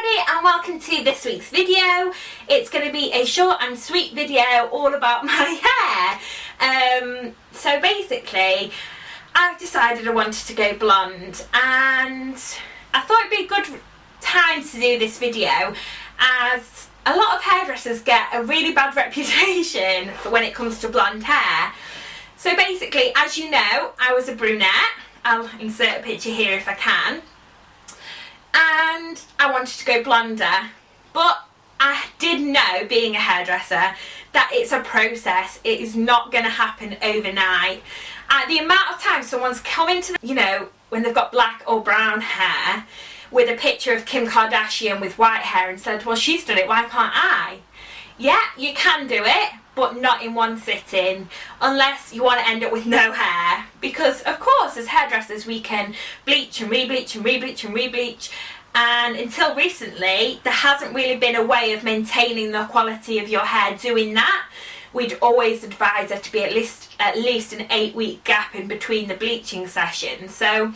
everybody, and welcome to this week's video. It's going to be a short and sweet video all about my hair. So basically I've decided I wanted to go blonde, and I thought it'd be a good time to do this video as a lot of hairdressers get a really bad reputation for when it comes to blonde hair. So basically, as you know, I was a brunette. I'll insert a picture here if I can. And I wanted to go blonder, but I did know, being a hairdresser, that it's a process. It is not going to happen overnight. The amount of time someone's come into, when they've got black or brown hair, with a picture of Kim Kardashian with white hair and said, well, she's done it, why can't I? Yeah, you can do it, but not in one sitting, unless you want to end up with no hair. Because of course, as hairdressers, we can bleach and re-bleach and re-bleach and re-bleach, and until recently there hasn't really been a way of maintaining the quality of your hair doing that. We'd always advise there to be at least an 8-week gap in between the bleaching sessions. So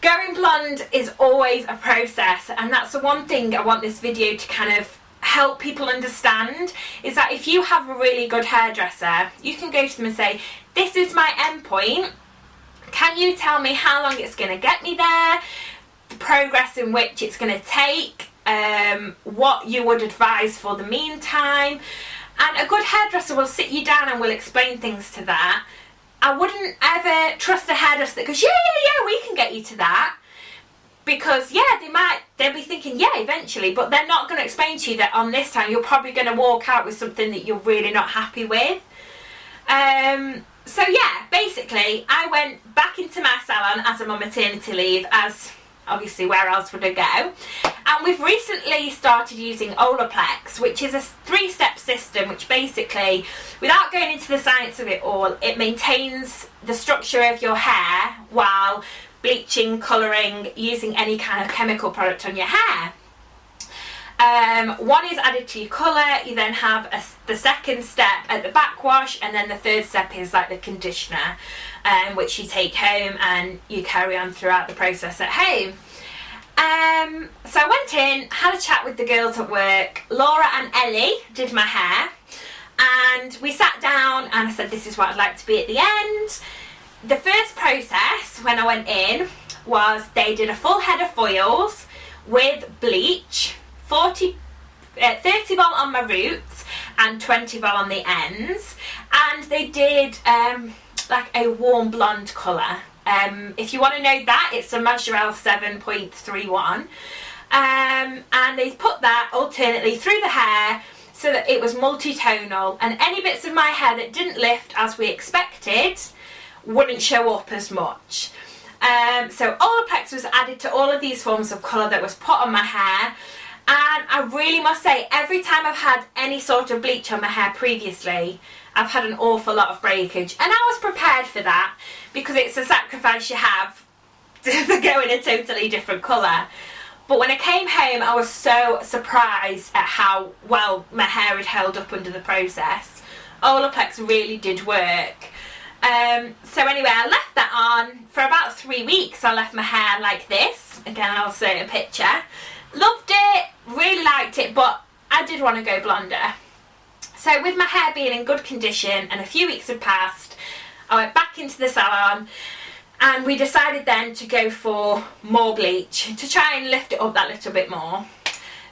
going blonde is always a process, and that's the one thing I want this video to kind of help people understand, is that if you have a really good hairdresser, you can go to them and say, this is my end point, can you tell me how long it's going to get me there, the progress in which it's going to take, what you would advise for the meantime. And a good hairdresser will sit you down and will explain things to that. I wouldn't ever trust a hairdresser that goes, yeah, we can get you to that. Because, yeah, they'll be thinking, yeah, eventually, but they're not going to explain to you that on this time you're probably going to walk out with something that you're really not happy with. So, yeah, basically, I went back into my salon as I'm on maternity leave, as obviously where else would I go? And we've recently started using Olaplex, which is a 3-step system, which basically, without going into the science of it all, it maintains the structure of your hair while bleaching, colouring, using any kind of chemical product on your hair. One is added to your colour, you then have the second step at the backwash, and then the third step is like the conditioner, which you take home and you carry on throughout the process at home. So I went in, had a chat with the girls at work. Laura and Ellie did my hair, and we sat down and I said, this is what I'd like to be at the end. The first process when I went in was they did a full head of foils with bleach, 30 vol on my roots and 20 vol on the ends, and they did like a warm blonde colour. If you want to know that, it's a Majorelle 7.31, and they put that alternately through the hair so that it was multi-tonal, and any bits of my hair that didn't lift as we expected wouldn't show up as much. So Olaplex was added to all of these forms of colour that was put on my hair, and I really must say, every time I've had any sort of bleach on my hair previously, I've had an awful lot of breakage, and I was prepared for that because it's a sacrifice you have to go in a totally different colour. But when I came home, I was so surprised at how well my hair had held up under the process. Olaplex really did work. So anyway, I left that on for about 3 weeks. I left my hair like this. Again, I'll insert a picture. Loved it, really liked it, but I did want to go blonder. So with my hair being in good condition and a few weeks had passed, I went back into the salon, and we decided then to go for more bleach to try and lift it up that little bit more.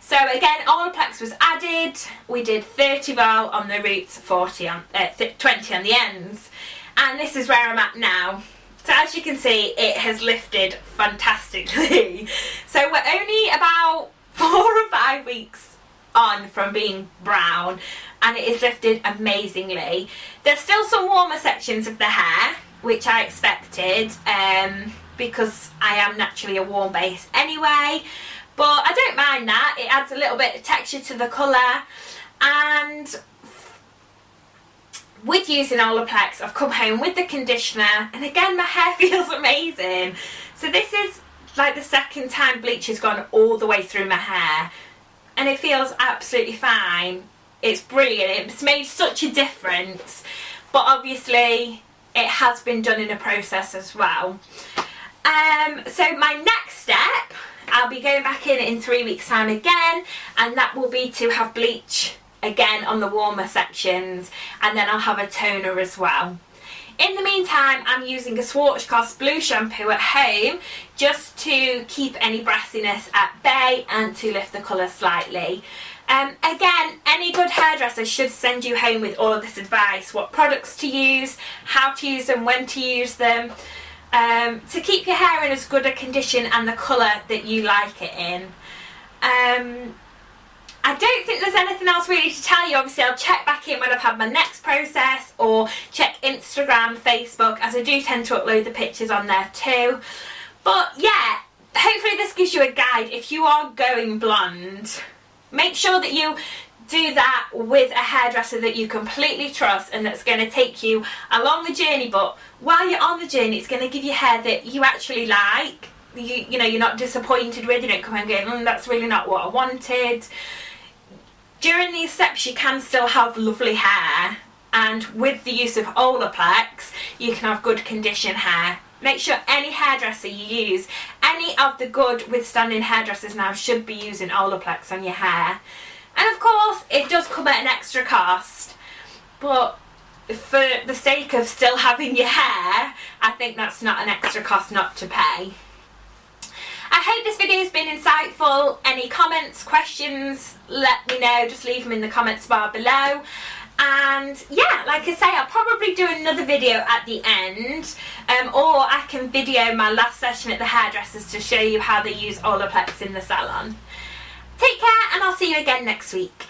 So again, Olaplex was added. We did 30 vol on the roots, 20 on the ends. And this is where I'm at now. So as you can see, it has lifted fantastically. So we're only about 4 or 5 weeks on from being brown, and it is lifted amazingly. There's still some warmer sections of the hair, which I expected, because I am naturally a warm base anyway, but I don't mind that. It adds a little bit of texture to the colour, and with using Olaplex, I've come home with the conditioner, and again, my hair feels amazing. So this is like the second time bleach has gone all the way through my hair, and it feels absolutely fine. It's brilliant. It's made such a difference, but obviously it has been done in a process as well. So my next step I'll be going back in 3 weeks time again, and that will be to have bleach again on the warmer sections, and then I'll have a toner as well. In the meantime, I'm using a Schwarzkopf blue shampoo at home just to keep any brassiness at bay and to lift the colour slightly. Again, any good hairdresser should send you home with all of this advice: what products to use, how to use them, when to use them, to keep your hair in as good a condition and the colour that you like it in. I don't think there's anything else really to tell you. Obviously, I'll check back in when I've had my next process, or check Instagram, Facebook, as I do tend to upload the pictures on there too. But yeah, hopefully this gives you a guide. If you are going blonde, make sure that you do that with a hairdresser that you completely trust and that's going to take you along the journey. But while you're on the journey, it's going to give you hair that you actually like. You know, you're not disappointed with. You don't come home going, that's really not what I wanted. During these steps, you can still have lovely hair, and with the use of Olaplex, you can have good condition hair. Make sure any hairdresser you use, any of the good withstanding hairdressers now, should be using Olaplex on your hair. And of course, it does come at an extra cost, but for the sake of still having your hair, I think that's not an extra cost not to pay. I hope this video has been insightful. Any comments, questions, let me know. Just leave them in the comments bar below. And yeah, like I say, I'll probably do another video at the end, or I can video my last session at the hairdressers to show you how they use Olaplex in the salon. Take care, and I'll see you again next week.